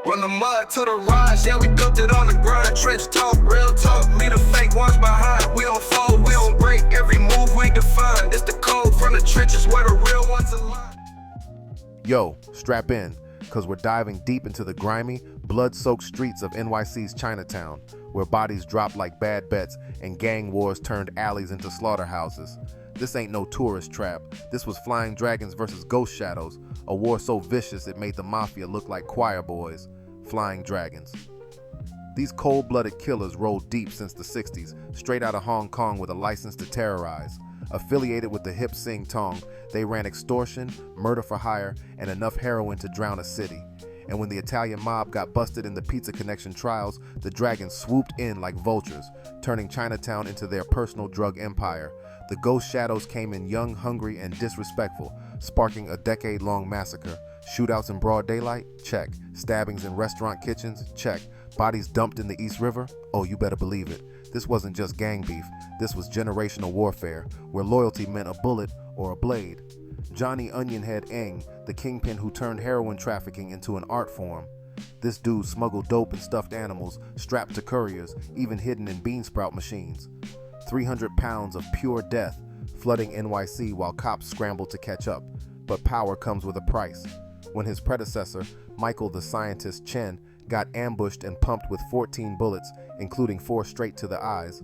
From the mud to the rise, yeah, we built it on the grind. Trench talk, real talk, leave the fake ones behind. We don't fold, we don't break, every move we define. It's the code from the trenches where the real ones align. Yo, strap in, cause we're diving deep into the grimy, blood-soaked streets of NYC's Chinatown, where bodies dropped like bad bets and gang wars turned alleys into slaughterhouses. This ain't no tourist trap. This was Flying Dragons versus Ghost Shadows, a war so vicious it made the mafia look like choir boys. Flying Dragons. These cold-blooded killers rolled deep since the 60s, straight out of Hong Kong with a license to terrorize. Affiliated with the hip Sing Tong, they ran extortion, murder for hire, and enough heroin to drown a city. And when the Italian mob got busted in the Pizza Connection trials, the Dragons swooped in like vultures, turning Chinatown into their personal drug empire. The Ghost Shadows came in young, hungry, and disrespectful, sparking a decade-long massacre. Shootouts in broad daylight? Check. Stabbings in restaurant kitchens? Check. Bodies dumped in the East River? Oh, you better believe it. This wasn't just gang beef. This was generational warfare, where loyalty meant a bullet or a blade. Johnny Onionhead Eng, the kingpin who turned heroin trafficking into an art form. This dude smuggled dope and stuffed animals, strapped to couriers, even hidden in bean sprout machines. 300 pounds of pure death, flooding NYC while cops scrambled to catch up. But power comes with a price. When his predecessor, Michael the Scientist Chen, got ambushed and pumped with 14 bullets, including 4 straight to the eyes,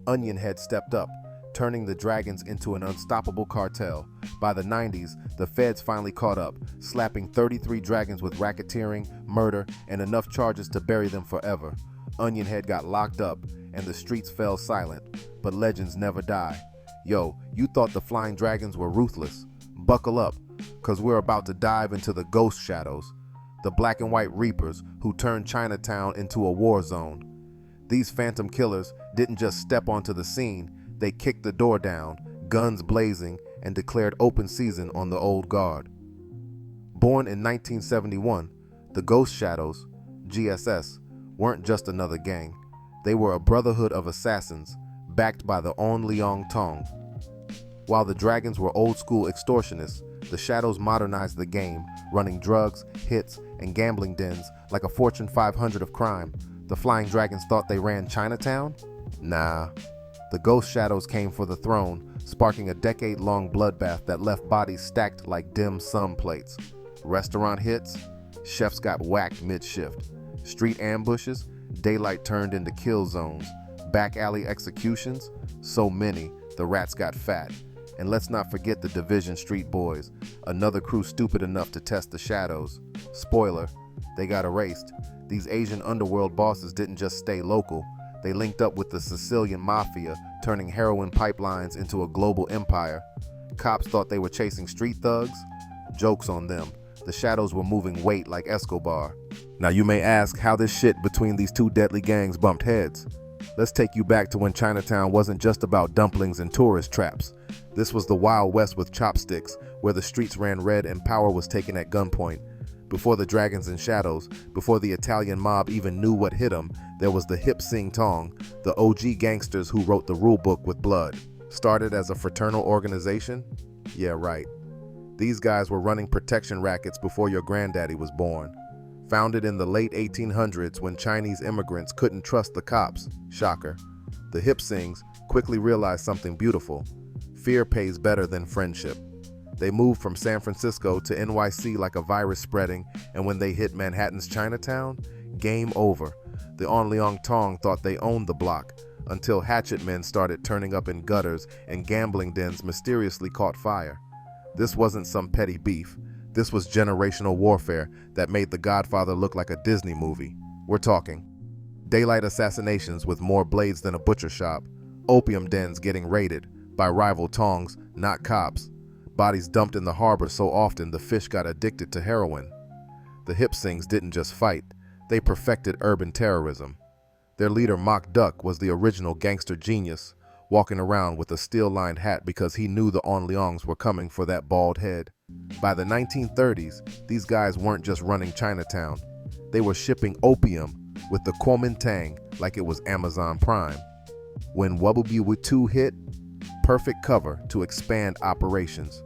Onionhead stepped up, turning the Dragons into an unstoppable cartel. By the 90s, the feds finally caught up, slapping 33 Dragons with racketeering, murder, and enough charges to bury them forever. Onionhead got locked up, and the streets fell silent. But legends never die. Yo, you thought the Flying Dragons were ruthless. Buckle up, cause we're about to dive into the Ghost Shadows, the black and white reapers who turned Chinatown into a war zone. These phantom killers didn't just step onto the scene, they kicked the door down, guns blazing, and declared open season on the old guard. Born in 1971, the Ghost Shadows, GSS, weren't just another gang. They were a brotherhood of assassins, backed by the leong Tong. While the Dragons were old-school extortionists, the Shadows modernized the game, running drugs, hits, and gambling dens like a Fortune 500 of crime. The Flying Dragons thought they ran Chinatown? Nah. The Ghost Shadows came for the throne, sparking a decade-long bloodbath that left bodies stacked like dim sum plates. Restaurant hits? Chefs got whacked mid-shift. Street ambushes? Daylight turned into kill zones. Back alley executions? So many, the rats got fat. And let's not forget the Division Street Boys, another crew stupid enough to test the Shadows. Spoiler, they got erased. These Asian underworld bosses didn't just stay local. They linked up with the Sicilian mafia, turning heroin pipelines into a global empire. Cops thought they were chasing street thugs? Joke's on them. The Shadows were moving weight like Escobar. Now you may ask how this shit between these two deadly gangs bumped heads. Let's take you back to when Chinatown wasn't just about dumplings and tourist traps. This was the Wild West with chopsticks, where the streets ran red and power was taken at gunpoint. Before the Dragons and Shadows, before the Italian mob even knew what hit them, there was the hip Sing Tong, the OG gangsters who wrote the rule book with blood. Started as a fraternal organization? Yeah, right. These guys were running protection rackets before your granddaddy was born. Founded in the late 1800s when Chinese immigrants couldn't trust the cops. Shocker. The hip Sings quickly realized something beautiful. Fear pays better than friendship. They moved from San Francisco to NYC like a virus spreading, and when they hit Manhattan's Chinatown, game over. The leong Tong thought they owned the block, until hatchet men started turning up in gutters and gambling dens mysteriously caught fire. This wasn't some petty beef. This was generational warfare that made The Godfather look like a Disney movie. We're talking daylight assassinations with more blades than a butcher shop, opium dens getting raided by rival Tongs, not cops, bodies dumped in the harbor so often the fish got addicted to heroin. The hip Sings didn't just fight, they perfected urban terrorism. Their leader Mock Duck was the original gangster genius, walking around with a steel-lined hat because he knew the leongs were coming for that bald head. By the 1930s, these guys weren't just running Chinatown. They were shipping opium with the Kuomintang like it was Amazon Prime. When WW2 hit, perfect cover to expand operations.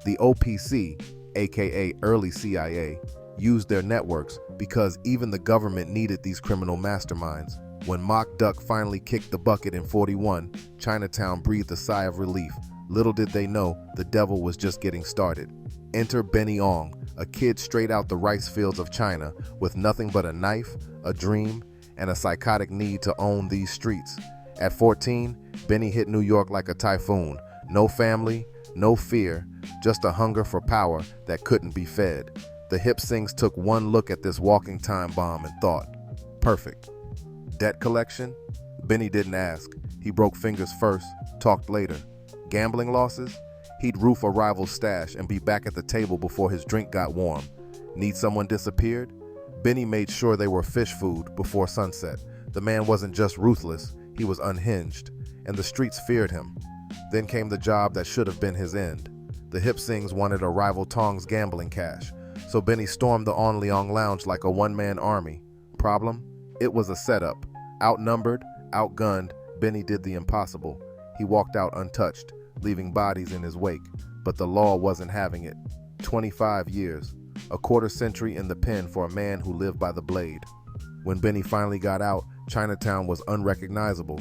The OPC, aka early CIA, used their networks, because even the government needed these criminal masterminds. When Mock Duck finally kicked the bucket in 41, Chinatown breathed a sigh of relief. Little did they know, the devil was just getting started. Enter Benny Ong, a kid straight out the rice fields of China, with nothing but a knife, a dream, and a psychotic need to own these streets. At 14, Benny hit New York like a typhoon. No family, no fear, just a hunger for power that couldn't be fed. The hip sings took one look at this walking time bomb and thought, perfect. Debt collection? Benny didn't ask. He broke fingers first, talked later. Gambling losses? He'd roof a rival's stash and be back at the table before his drink got warm. Need someone disappeared? Benny made sure they were fish food before sunset. The man wasn't just ruthless, he was unhinged, and the streets feared him. Then came the job that should have been his end. The hip sings wanted a rival Tong's gambling cash, so Benny stormed the On Leong lounge like a one-man army. Problem? It was a setup. Outnumbered, outgunned, Benny did the impossible. He walked out untouched, leaving bodies in his wake, but the law wasn't having it. 25 years, a quarter century in the pen for a man who lived by the blade. When Benny finally got out, Chinatown was unrecognizable.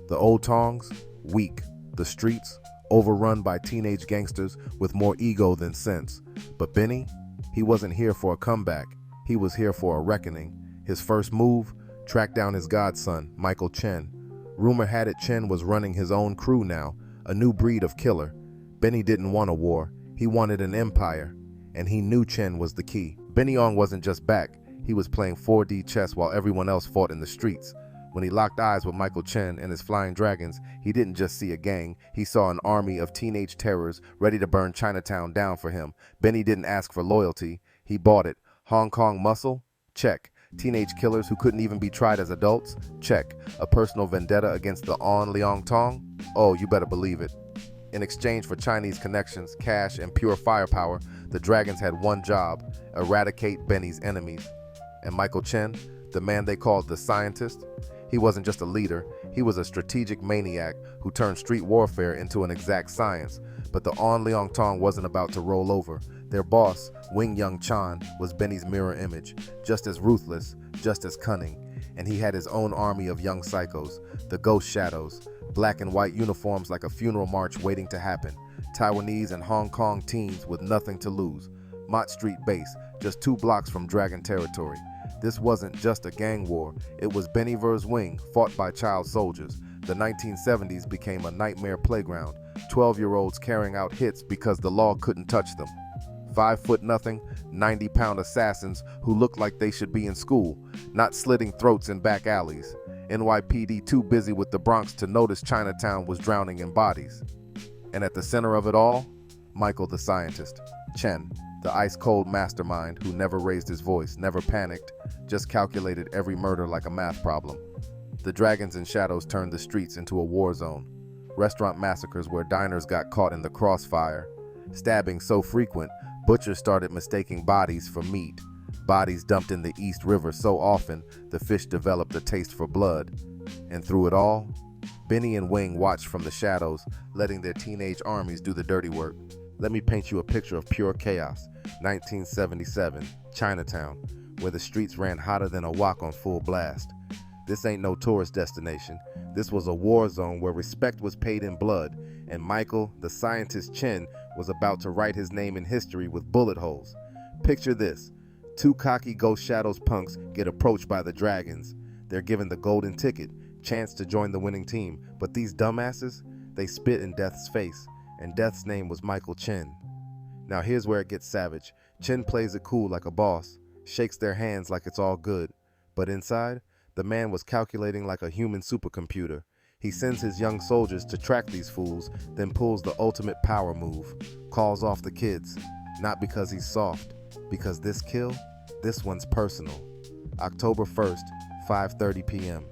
The old Tongs, weak. The streets, overrun by teenage gangsters with more ego than sense. But Benny, he wasn't here for a comeback. He was here for a reckoning. His first move, track down his godson, Michael Chen. Rumor had it Chen was running his own crew now, a new breed of killer. Benny didn't want a war, he wanted an empire, and he knew Chen was the key. Benny Ong wasn't just back, he was playing 4D chess while everyone else fought in the streets. When he locked eyes with Michael Chen and his flying dragons, he didn't just see a gang, he saw an army of teenage terrors ready to burn Chinatown down for him. Benny didn't ask for loyalty, he bought it. Hong Kong muscle? Check. Teenage killers who couldn't even be tried as adults? Check. A personal vendetta against the On Leong Tong? Oh, you better believe it. In exchange for Chinese connections, cash, and pure firepower, the dragons had one job: eradicate Benny's enemies. And Michael Chen, the man they called the scientist, he wasn't just a leader, he was a strategic maniac who turned street warfare into an exact science. But the On Leong Tong wasn't about to roll over. Their boss, Wing Young Chan, was Benny's mirror image, just as ruthless, just as cunning. And he had his own army of young psychos, the Ghost Shadows, black and white uniforms like a funeral march waiting to happen. Taiwanese and Hong Kong teens with nothing to lose. Mott Street base, just 2 blocks from Dragon territory. This wasn't just a gang war, it was Benny vs. Wing, fought by child soldiers. The 1970s became a nightmare playground, 12-year-olds carrying out hits because the law couldn't touch them. 5'0", 90-pound assassins who looked like they should be in school, not slitting throats in back alleys. NYPD too busy with the Bronx to notice Chinatown was drowning in bodies. And at the center of it all, Michael the scientist, Chen, the ice-cold mastermind who never raised his voice, never panicked, just calculated every murder like a math problem. The dragons and shadows turned the streets into a war zone. Restaurant massacres where diners got caught in the crossfire. Stabbing so frequent, butchers started mistaking bodies for meat. Bodies dumped in the East River so often, the fish developed a taste for blood. And through it all, Benny and Wing watched from the shadows, letting their teenage armies do the dirty work. Let me paint you a picture of pure chaos. 1977, Chinatown, where the streets ran hotter than a wok on full blast. This ain't no tourist destination. This was a war zone where respect was paid in blood, and Michael, the scientist Chen, was about to write his name in history with bullet holes. Picture this. 2 cocky Ghost Shadows punks get approached by the dragons. They're given the golden ticket, chance to join the winning team, but these dumbasses, they spit in Death's face, and Death's name was Michael Chen. Now here's where it gets savage. Chen plays it cool like a boss, shakes their hands like it's all good, but inside, the man was calculating like a human supercomputer. He sends his young soldiers to track these fools, then pulls the ultimate power move, calls off the kids, not because he's soft, because this kill, this one's personal. October 1st, 5:30 p.m.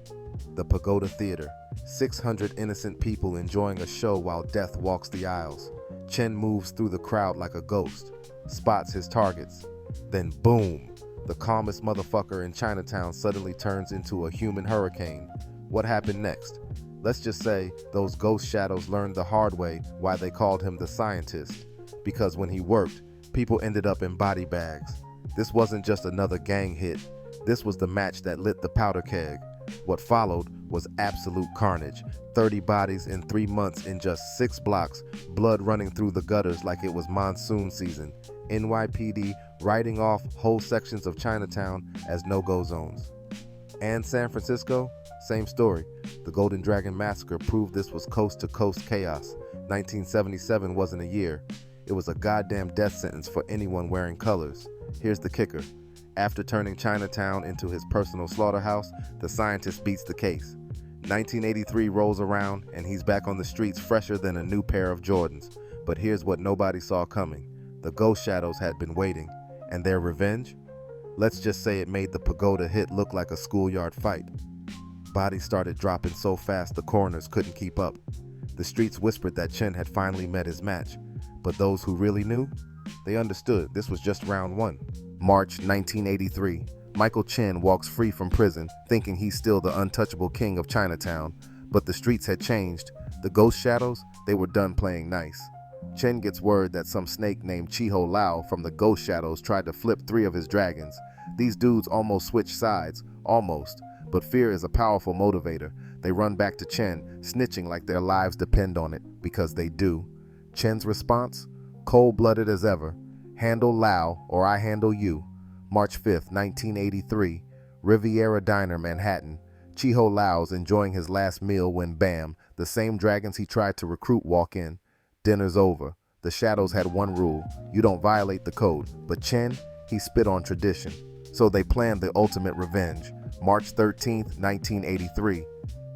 The Pagoda Theater. 600 innocent people enjoying a show while death walks the aisles. Chen moves through the crowd like a ghost, spots his targets. Then boom, the calmest motherfucker in Chinatown suddenly turns into a human hurricane. What happened next? Let's just say those ghost shadows learned the hard way why they called him the scientist. Because when he worked, people ended up in body bags. This wasn't just another gang hit. This was the match that lit the powder keg. What followed was absolute carnage. 30 bodies in 3 months in just 6 blocks, blood running through the gutters like it was monsoon season. NYPD writing off whole sections of Chinatown as no-go zones. And San Francisco, same story. The Golden Dragon Massacre proved this was coast-to-coast chaos. 1977 wasn't a year. It was a goddamn death sentence for anyone wearing colors. Here's the kicker. After turning Chinatown into his personal slaughterhouse, the scientist beats the case. 1983 rolls around, and he's back on the streets fresher than a new pair of Jordans. But here's what nobody saw coming. The ghost shadows had been waiting, and their revenge? Let's just say it made the Pagoda hit look like a schoolyard fight. Bodies started dropping so fast the coroners couldn't keep up. The streets whispered that Chen had finally met his match, but those who really knew, they understood this was just round one. March 1983, Michael Chen walks free from prison, thinking he's still the untouchable king of Chinatown, but the streets had changed. The ghost shadows, they were done playing nice. Chen gets word that some snake named Chiho Lao from the ghost shadows tried to flip 3 of his dragons. These dudes almost switched sides, almost, but fear is a powerful motivator. They run back to Chen, snitching like their lives depend on it, because they do. Chen's response? Cold-blooded as ever. Handle Lao or I handle you. March 5th, 1983, Riviera Diner, Manhattan. Chiho Lao's enjoying his last meal when bam, the same dragons he tried to recruit walk in. Dinner's over. The shadows had one rule. You don't violate the code. But Chen, he spit on tradition. So they planned the ultimate revenge. March 13th, 1983.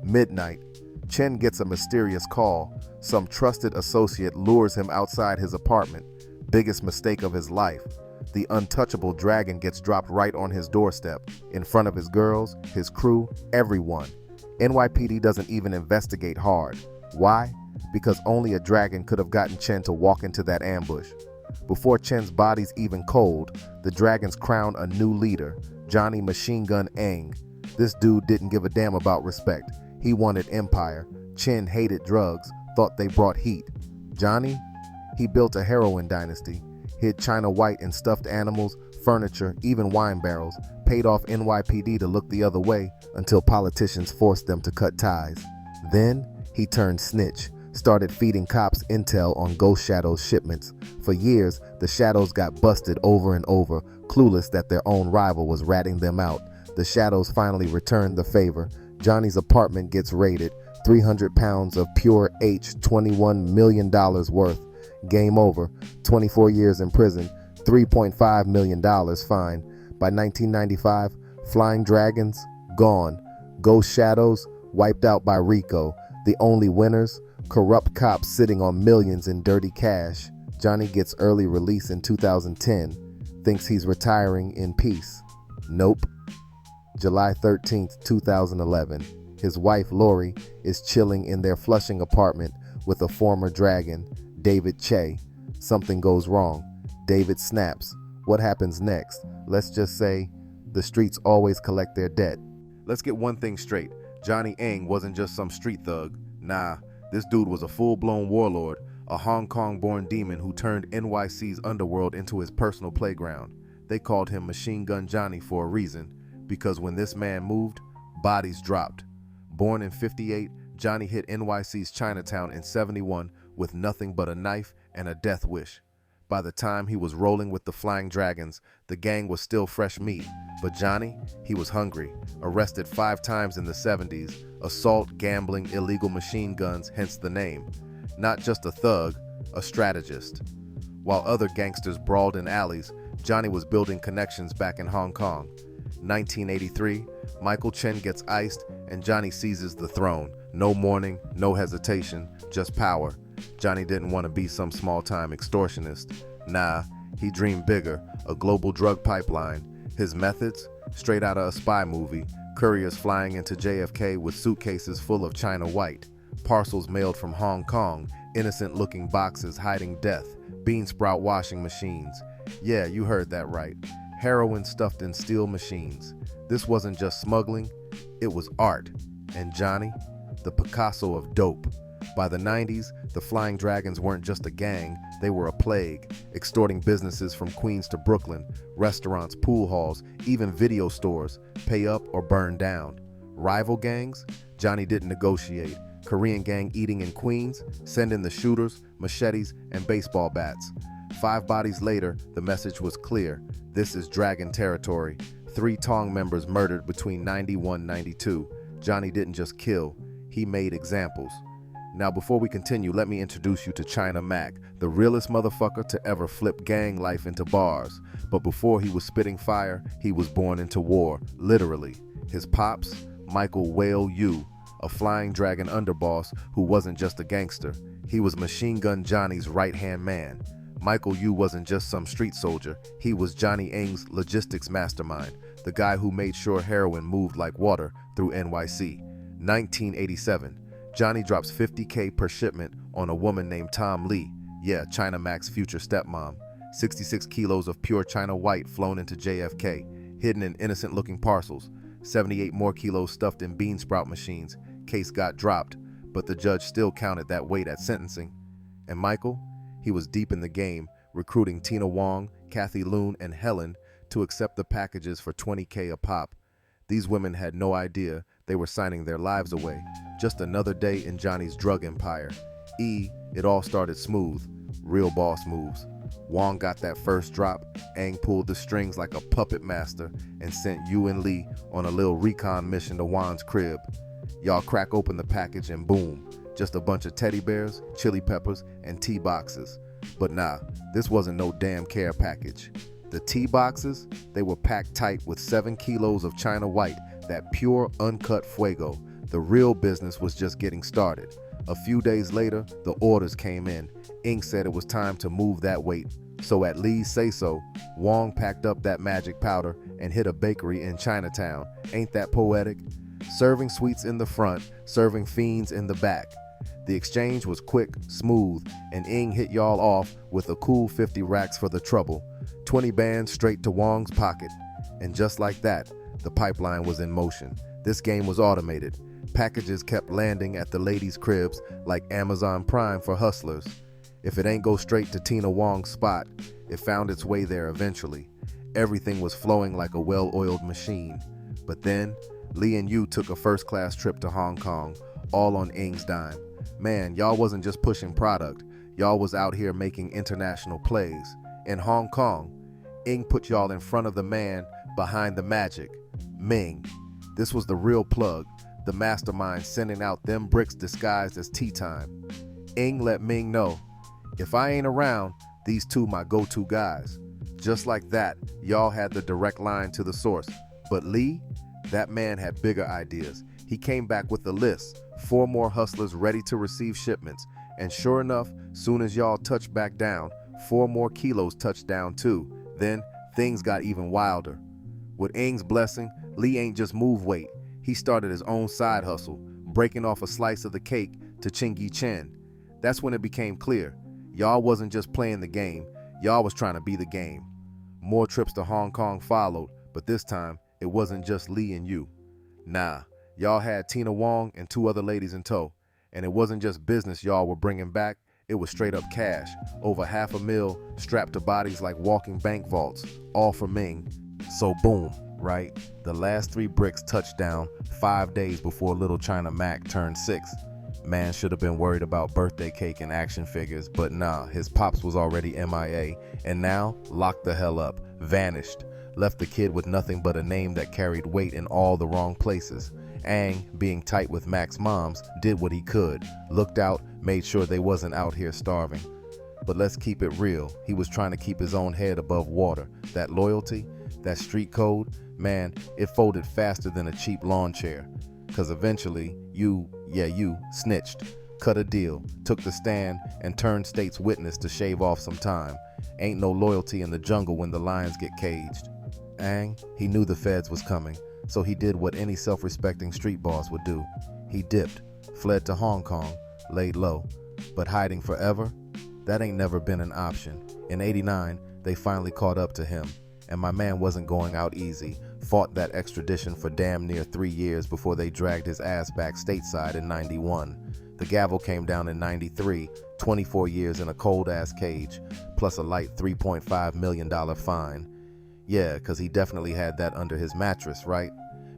Midnight. Chen gets a mysterious call. Some trusted associate lures him outside his apartment. Biggest mistake of his life. The untouchable dragon gets dropped right on his doorstep, in front of his girls, his crew, everyone. NYPD doesn't even investigate hard. Why? Because only a dragon could have gotten Chen to walk into that ambush. Before Chen's body's even cold, the dragons crown a new leader, Johnny Machine Gun Eng. This dude didn't give a damn about respect. He wanted empire. Chen hated drugs, thought they brought heat. Johnny? He built a heroin dynasty, hid China White in stuffed animals, furniture, even wine barrels, paid off NYPD to look the other way until politicians forced them to cut ties. Then he turned snitch, started feeding cops intel on Ghost Shadow's shipments. For years, the Shadows got busted over and over, clueless that their own rival was ratting them out. The Shadows finally returned the favor. Johnny's apartment gets raided, 300 pounds of pure H, $21 million worth. Game over. 24 years in prison, $3.5 million fine. By 1995, Flying Dragons, gone. Ghost Shadows, wiped out by Rico. The only winners, corrupt cops sitting on millions in dirty cash. Johnny gets early release in 2010. Thinks he's retiring in peace. Nope. July 13th, 2011. His wife, Lori, is chilling in their Flushing apartment with a former dragon, David Che. Something goes wrong. David snaps. What happens next? Let's just say, the streets always collect their debt. Let's get one thing straight. Johnny Eng wasn't just some street thug. Nah, this dude was a full-blown warlord, a Hong Kong-born demon who turned NYC's underworld into his personal playground. They called him Machine Gun Johnny for a reason, because when this man moved, bodies dropped. Born in '58, Johnny hit NYC's Chinatown in '71 with nothing but a knife and a death wish. By the time he was rolling with the Flying Dragons, the gang was still fresh meat. But Johnny, he was hungry. Arrested 5 times in the '70s, assault, gambling, illegal machine guns, hence the name. Not just a thug, a strategist. While other gangsters brawled in alleys, Johnny was building connections back in Hong Kong. 1983, Michael Chen gets iced and Johnny seizes the throne. No mourning, no hesitation, just power. Johnny didn't want to be some small-time extortionist. Nah, he dreamed bigger, a global drug pipeline. His methods? Straight out of a spy movie. Couriers flying into JFK with suitcases full of China White. Parcels mailed from Hong Kong, innocent-looking boxes hiding death. Bean sprout washing machines. Yeah, you heard that right. Heroin stuffed in steel machines. This wasn't just smuggling, it was art. And Johnny, the Picasso of dope. By the 90s, the Flying Dragons weren't just a gang, they were a plague, extorting businesses from Queens to Brooklyn, restaurants, pool halls, even video stores, pay up or burn down. Rival gangs? Johnny didn't negotiate. Korean gang eating in Queens, send in the shooters, machetes, and baseball bats. 5 bodies later, the message was clear. This is Dragon territory. 3 Tong members murdered between 91-92. Johnny didn't just kill, he made examples. Now before we continue, let me introduce you to China Mac, the realest motherfucker to ever flip gang life into bars. But before he was spitting fire, he was born into war, literally. His pops, Michael Whale Yu, a Flying Dragon underboss who wasn't just a gangster. He was Machine Gun Johnny's right-hand man. Michael Yu wasn't just some street soldier, he was Johnny Ng's logistics mastermind, the guy who made sure heroin moved like water through NYC. 1987. Johnny drops $50K per shipment on a woman named Tom Lee, yeah, China Mac's future stepmom. 66 kilos of pure China white flown into JFK, hidden in innocent-looking parcels. 78 more kilos stuffed in bean sprout machines. Case got dropped, but the judge still counted that weight at sentencing. And Michael? He was deep in the game, recruiting Tina Wong, Kathy Loon, and Helen to accept the packages for $20K a pop. These women had no idea they were signing their lives away. Just another day in Johnny's drug empire. It all started smooth. Real boss moves. Wong got that first drop, Ng pulled the strings like a puppet master and sent Yu and Lee on a little recon mission to Wan's crib. Y'all crack open the package and boom, just a bunch of teddy bears, chili peppers, and tea boxes. But nah, this wasn't no damn care package. The tea boxes, they were packed tight with 7 kilos of China white, that pure uncut fuego. The real business was just getting started. A few days later, the orders came in. Ng said it was time to move that weight. So at Lee's say-so, Wong packed up that magic powder and hit a bakery in Chinatown. Ain't that poetic? Serving sweets in the front, serving fiends in the back. The exchange was quick, smooth, and Ng hit y'all off with a cool 50 racks for the trouble. 20 bands straight to Wong's pocket. And just like that, the pipeline was in motion. This game was automated. Packages kept landing at the ladies' cribs like Amazon Prime for hustlers. If it ain't go straight to Tina Wong's spot, it found its way there eventually. Everything was flowing like a well-oiled machine. But then, Lee and Yu took a first-class trip to Hong Kong, all on Ng's dime. Man, y'all wasn't just pushing product, y'all was out here making international plays. In Hong Kong, Ng put y'all in front of the man behind the magic, Ming. This was the real plug, the mastermind sending out them bricks disguised as tea time. Ng let Ming know, if I ain't around, these two my go-to guys. Just like that, y'all had the direct line to the source. But Lee, that man had bigger ideas. He came back with a list, 4 more hustlers ready to receive shipments. And sure enough, soon as y'all touched back down, 4 more kilos touched down too. Then, things got even wilder. With Ng's blessing, Lee ain't just moved weight. He started his own side hustle, breaking off a slice of the cake to Chen. That's when it became clear. Y'all wasn't just playing the game, y'all was trying to be the game. More trips to Hong Kong followed, but this time, it wasn't just Lee and Yu. Nah, y'all had Tina Wong and 2 other ladies in tow. And it wasn't just business y'all were bringing back, it was straight up cash. Over $500,000 strapped to bodies like walking bank vaults, all for Ming. So boom, right? The last 3 bricks touched down 5 days before little China Mac turned 6. Man should have been worried about birthday cake and action figures, but nah, his pops was already MIA, and now locked the hell up, vanished, left the kid with nothing but a name that carried weight in all the wrong places. Ng, being tight with Mac's moms, did what he could, looked out, made sure they wasn't out here starving. But let's keep it real, he was trying to keep his own head above water. That loyalty, that street code, man, it folded faster than a cheap lawn chair. Cause eventually, you snitched, cut a deal, took the stand, and turned state's witness to shave off some time. Ain't no loyalty in the jungle when the lions get caged. Ng, he knew the feds was coming, so he did what any self-respecting street boss would do. He dipped, fled to Hong Kong, laid low. But hiding forever? That ain't never been an option. In '89, they finally caught up to him, and my man wasn't going out easy. Fought that extradition for damn near 3 years before they dragged his ass back stateside in '91. The gavel came down in '93, 24 years in a cold-ass cage, plus a light $3.5 million fine. Yeah, because he definitely had that under his mattress, right?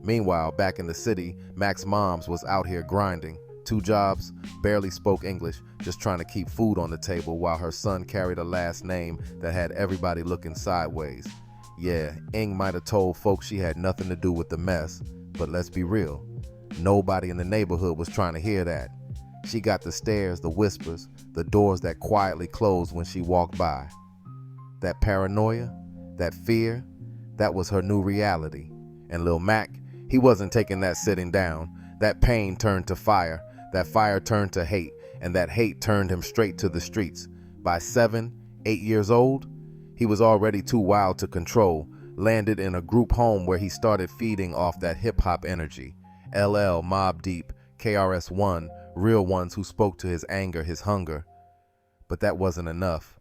Meanwhile, back in the city, Mac's moms was out here grinding. 2 jobs, barely spoke English, just trying to keep food on the table while her son carried a last name that had everybody looking sideways. Yeah, Ing might have told folks she had nothing to do with the mess, but let's be real. Nobody in the neighborhood was trying to hear that. She got the stares, the whispers, the doors that quietly closed when she walked by. That paranoia, that fear, that was her new reality. And Lil Mac, he wasn't taking that sitting down. That pain turned to fire, that fire turned to hate, and that hate turned him straight to the streets. By 7, 8 years old, he was already too wild to control, landed in a group home where he started feeding off that hip-hop energy. LL, Mobb Deep, KRS-One, real ones who spoke to his anger, his hunger. But that wasn't enough.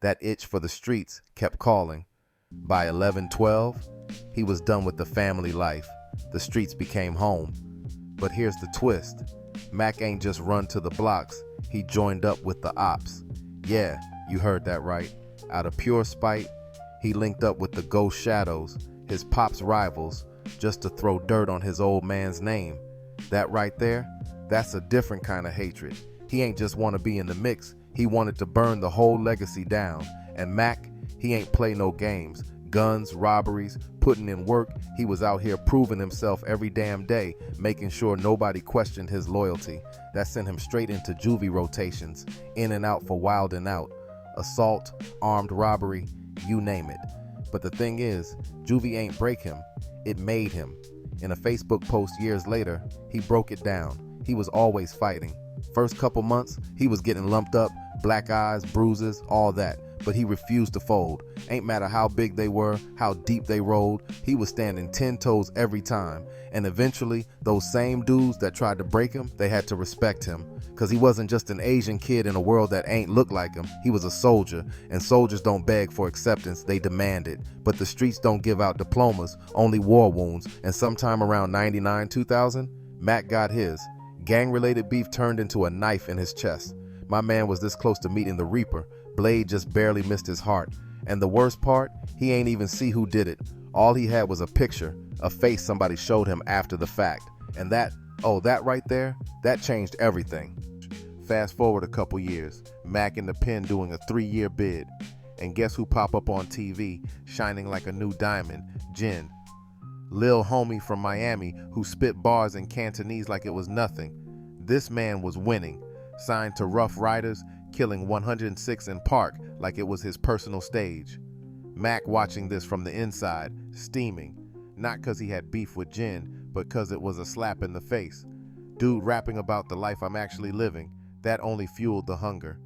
That itch for the streets kept calling. By 11, 12, he was done with the family life. The streets became home. But here's the twist. Mac ain't just run to the blocks. He joined up with the ops. Yeah, you heard that right. Out of pure spite, he linked up with the Ghost Shadows, his pop's rivals, just to throw dirt on his old man's name. That right there, that's a different kind of hatred. He ain't just want to be in the mix. He wanted to burn the whole legacy down. And Mac, he ain't play no games. Guns, robberies, putting in work. He was out here proving himself every damn day, making sure nobody questioned his loyalty. That sent him straight into juvie rotations, in and out for Wild and Out. Assault, armed robbery, you name it. But the thing is, juvie ain't break him, it made him. In a Facebook post years later, he broke it down. He was always fighting. First couple months, he was getting lumped up, black eyes, bruises, all that. But he refused to fold. Ain't matter how big they were, how deep they rolled, he was standing 10 toes every time. And eventually, those same dudes that tried to break him, they had to respect him. Cause he wasn't just an Asian kid in a world that ain't look like him. He was a soldier, and soldiers don't beg for acceptance, they demand it. But the streets don't give out diplomas, only war wounds. And sometime around 99, 2000, Mac got his. Gang-related beef turned into a knife in his chest. My man was this close to meeting the Reaper. Blade just barely missed his heart. And the worst part, he ain't even see who did it. All he had was a picture, a face somebody showed him after the fact. And that right there, that changed everything. Fast forward a couple years, Mac in the pen doing a 3-year bid. And guess who pop up on TV, shining like a new diamond? Chen. Lil homie from Miami who spit bars in Cantonese like it was nothing. This man was winning. Signed to Rough Riders, killing 106 in Park like it was his personal stage. Mac watching this from the inside, steaming. Not cause he had beef with Chen, but cause it was a slap in the face. Dude rapping about the life I'm actually living, that only fueled the hunger.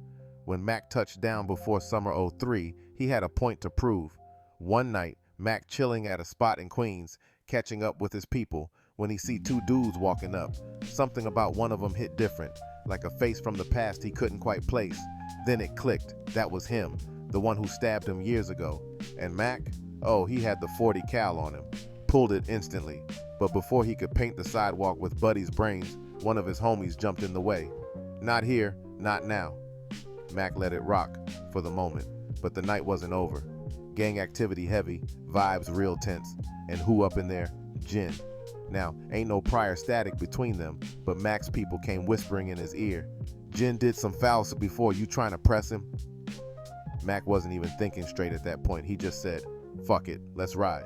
When Mac touched down before summer '03, he had a point to prove. One night, Mac chilling at a spot in Queens, catching up with his people, when he see 2 dudes walking up. Something about one of them hit different, like a face from the past he couldn't quite place. Then it clicked, that was him, the one who stabbed him years ago. And Mac, oh, he had the 40 cal on him, pulled it instantly. But before he could paint the sidewalk with Buddy's brains, one of his homies jumped in the way. Not here, not now. Mac let it rock for the moment, but the night wasn't over. Gang activity heavy, vibes real tense, and who up in there? Chen. Now, ain't no prior static between them, but Mac's people came whispering in his ear. Chen did some foul before, you trying to press him? Mac wasn't even thinking straight at that point. He just said, fuck it, let's ride.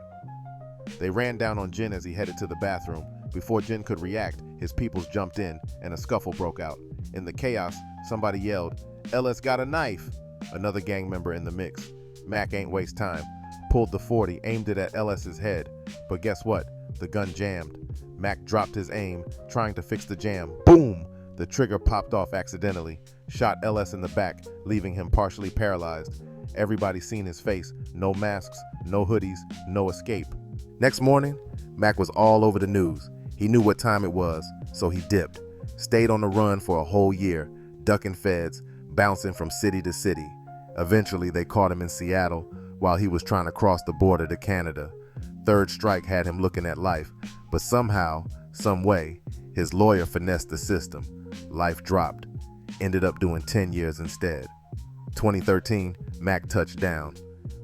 They ran down on Chen as he headed to the bathroom. Before Chen could react, his peoples jumped in and a scuffle broke out. In the chaos, somebody yelled, LS got a knife. Another gang member in the mix. Mac ain't waste time. Pulled the 40, aimed it at LS's head. But guess what? The gun jammed. Mac dropped his aim, trying to fix the jam. Boom! The trigger popped off accidentally. Shot LS in the back, leaving him partially paralyzed. Everybody seen his face. No masks, no hoodies, no escape. Next morning, Mac was all over the news. He knew what time it was, so he dipped. Stayed on the run for a whole year, ducking feds, bouncing from city to city. Eventually, they caught him in Seattle while he was trying to cross the border to Canada. Third strike had him looking at life, but somehow, some way, his lawyer finessed the system. Life dropped. Ended up doing 10 years instead. 2013, Mac touched down.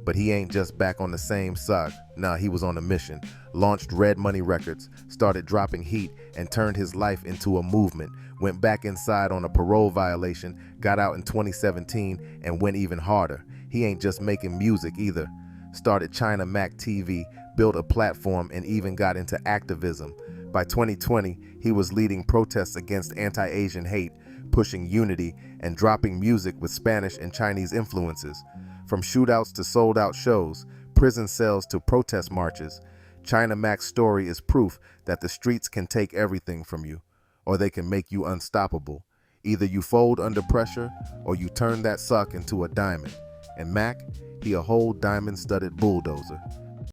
But he ain't just back on the same suck. Nah, he was on a mission. Launched Red Money Records, started dropping heat, and turned his life into a movement. Went back inside on a parole violation, got out in 2017, and went even harder. He ain't just making music either. Started China Mac TV, built a platform, and even got into activism. By 2020, he was leading protests against anti-Asian hate, pushing unity, and dropping music with Spanish and Chinese influences. From shootouts to sold-out shows, prison cells to protest marches, China Mac's story is proof that the streets can take everything from you, or they can make you unstoppable. Either you fold under pressure, or you turn that suck into a diamond. And Mac, he a whole diamond-studded bulldozer.